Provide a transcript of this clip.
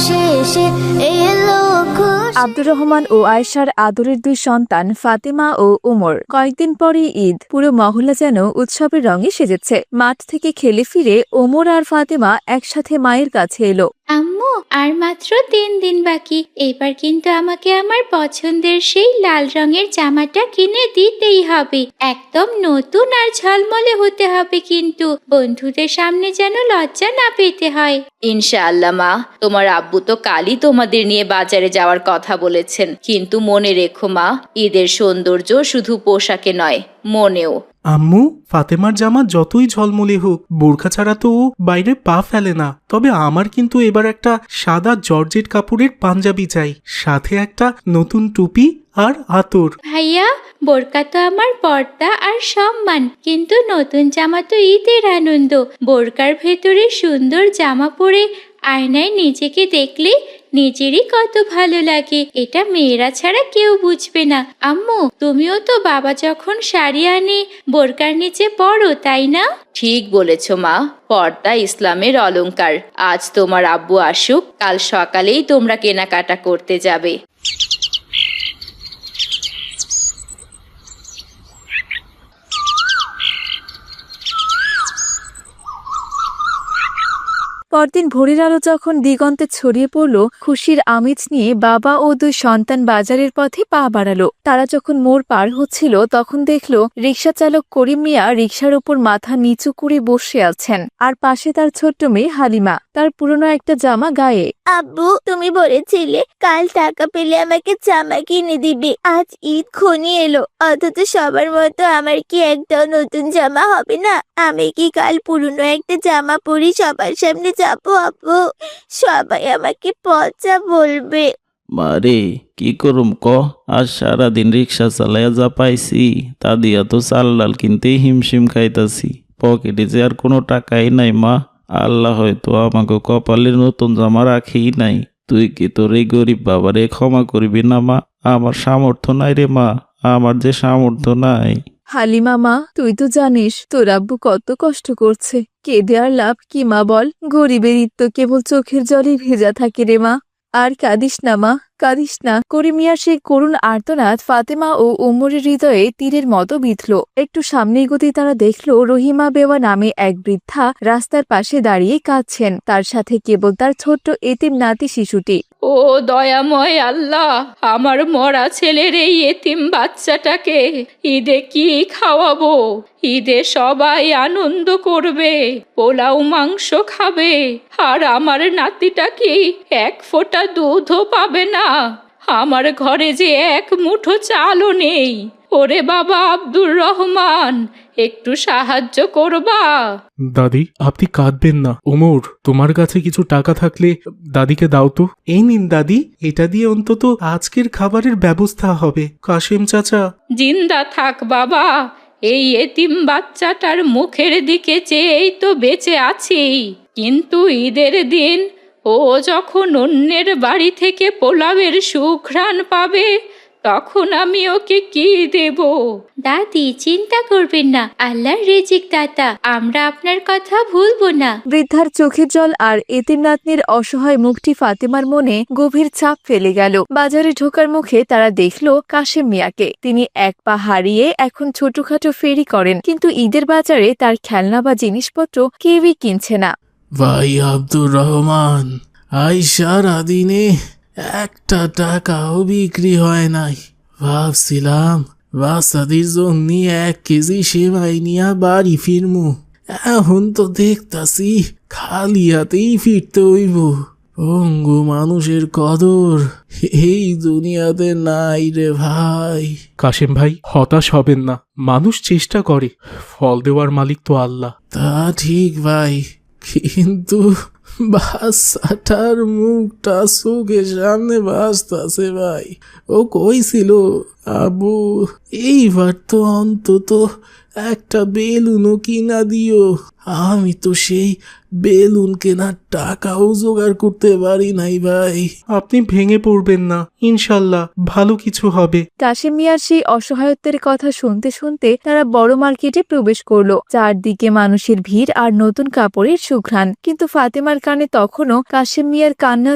শেষে এলো আব্দুর রহমান ও আয়েশার আদরের দুই সন্তান ফাতেমা ও উমর। কয়েকদিন পরে ঈদ, পুরো মহল্লা যেন উৎসবের রঙে সেজেছে। মাঠ থেকে খেলে ফিরে ওমর আর ফাতেমা একসাথে মায়ের কাছে এলো। আম্মু, আর মাত্র 3 দিন বাকি। এবার কিন্তু আমাকে আমার পছন্দের সেই লাল রঙের জামাটা কিনে দিতেই হবে। একদম নতুন আর ঝলমলে হতে হবে, কিন্তু বন্ধুদের সামনে যেন লজ্জা না পেতে হয়। ইনশাআল্লাহ মা, তোমার আব্বু তো কালই তোমাদের নিয়ে বাজারে যাওয়ার কথা বলেছেন। কিন্তু মনে রেখো মা, ঈদের সৌন্দর্য শুধু পোশাকে নয়, মনেও। আম্মু, ফাতেমার জামা যতই ঝলমলে হোক, বোরখা ছাড়া তো ও বাইরে পা ফেলে না। তবে আমার কিন্তু এবার একটা সাদা জর্জেট কাপড়ের পাঞ্জাবি চাই, সাথে একটা নতুন টুপি আর আতর। ভাইয়া, বোরকা তো আমার পর্দা আর সম্মান, কিন্তু নতুন জামা তো ঈদের আনন্দ। বোরকার ভেতরে সুন্দর জামা পরে আয়নায় নিজেকে দেখলে নিজেরই কত ভালো লাগে। এটা মেয়েরা ছাড়া কেউ বুঝবে না। আম্মু, তুমিও তো বাবা যখন শাড়ি আনে বোরকার নিচে পরো, তাই না? ঠিক বলেছ মা, পর্দা ইসলামের অলংকার। আজ তোমার আব্বু আসুক, কাল সকালেই তোমরা কেনাকাটা করতে যাবে। পরদিন ভোরের আলো যখন দিগন্তে ছড়িয়ে পড়ল, খুশির আমেজ নিয়ে বাবা ও দুই সন্তান বাজারের পথে পা বাড়ালো। তারা যখন মোড় পার হচ্ছিল, তখন দেখলো রিকশা চালক করিম মিয়া রিকশার উপর মাথা নিচু করে বসে আছেন, আর পাশে তার ছোট্ট মেয়ে হালিমা, তার পুরনো একটা জামা গায়ে। আব্বু, তুমি বলেছিলে কাল টাকা পেলে আমাকে জামা কিনে দিবে। আজ ঈদ ঘনিয়ে এলো, অথচ সবার মতো আমার কি একটাও নতুন জামা হবে না? আমি কি কাল পুরনো একটা জামা পরি সবার সামনে যাবো? আব্বু, সবাই আমাকে পচা বলবে। মারে কি করুম ক, আজ সারাদিন রিক্সা চালাইয়া যা পাইছি তা দিয়া তো চাল ডাল কিনতেই হিমশিম খাইতাছি। পকেটে যে আর কোনো টাকাই নাই মা। আল্লাহ হয়তো আমাকে কপালে নতুন জামা রাখেই নাই। তুই কি তোর এই গরিব বাবারে ক্ষমা করবি না মা? আমার সামর্থ্য নাই রে মা, আমার যে সামর্থ্য নাই। হালিমা মা, তুই তো জানিস তোর আব্বু কত কষ্ট করছে। কেঁদে আর লাভ কি মা বল? গরিবের ঈদ তো কেবল চোখের জলেই ভেজা থাকে রে মা। আর কাঁদিস না মা, কাঁদিস না। করিম মিয়ার সেই করুণ আর্তনাদ ফাতেমা ও ওমরের হৃদয়ে তীরের মতো বিঁধল। একটু সামনে এগোতেই তারা দেখলো রহিমা বেওয়া নামে এক বৃদ্ধা রাস্তার পাশে দাঁড়িয়ে কাঁদছেন, তার সাথে কেবল তার ছোট্ট এতিম নাতি শিশুটি। ও দয়াময় আল্লাহ, আমার মরা ছেলের এই এতিম বাচ্চাটাকে ঈদে কি খাওয়াবো? ঈদে সবাই আনন্দ করবে, পোলাও মাংস খাবে, আর আমার নাতিটা কি এক ফোঁটা দুধও পাবে না। আমার ঘরে যে এক মুঠো চালও নেই। ওরে বাবা আব্দুর রহমান, একটু সাহায্য করবা? দাদি, আপনি কাঁদবেন না। ওমর, তোমার কাছে কিছু টাকা থাকলে দাদিকে দাও তো। এই নিন দাদি, এটা দিয়ে অন্তত আজকের খাবারের ব্যবস্থা হবে। কাশেম চাচা। জিন্দা থাক বাবা, এই এতিম বাচ্চাটার মুখের দিকে চেয়েই তো বেঁচে আছি। কিন্তু ঈদের দিন ও যখন অন্যের বাড়ি থেকে পোলাওয়ের সুঘ্রাণ পাবে, তখন আমি ওকে কি দেব? দাদি, চিন্তা করবেন না, আল্লাহর রিজিক দাতা, আমরা আপনার কথা ভুলবো না। বৃদ্ধার চোখের জল আর এতিম নাতনির অসহায় মুখটি ফাতেমার মনে গভীর ছাপ ফেলে গেল। বাজারে ঢোকার মুখে তারা দেখলো কাশেম মিয়াকে। তিনি এক পা হারিয়ে এখন ছোটখাটো ফেরি করেন, কিন্তু ঈদের বাজারে তার খেলনা বা জিনিসপত্র কেউই কিনছে না। ভাই আব্দুর রহমান, আই সারাদিনে একটা টাকাও বিক্রি হয় নাই। ভাবছিলাম বাচ্চাদের জন্য 1 কেজি সেমাই নিয়া বাড়ি ফিরমু। এখন তো দেখতাছি খালি হাতেই ফিরতে হইব। পঙ্গু মানুষের কদর এই দুনিয়াতে নাই রে ভাই। কাশেম ভাই, হতাশ হবেন না। মানুষ চেষ্টা করে, ফল দেওয়ার মালিক তো আল্লাহ। তা ঠিক ভাই, কিন্তু বাচ্চাটার মুখটা চোখের সামনে ভাসতাছে ভাই। ও কইছিল, আবু এইবার তো অন্তত একটা বেলুনও কিনা দিও। আমি তো সেই বেলুন কেনার টাকাও জোগাড় করতে পারি নাই ভাই। আপনি ভেঙে পড়বেন না, ইনশাল্লাহ ভালো কিছু হবে। কাশেম মিয়ার সেই অসহায়ত্বের কথা শুনতে শুনতে তারা বড় মার্কেটে প্রবেশ করলো। চারদিকে মানুষের ভিড় আর নতুন কাপড়ের সুঘ্রাণ, কিন্তু ফাতেমার কানে তখনও কাশেম মিয়ার কান্না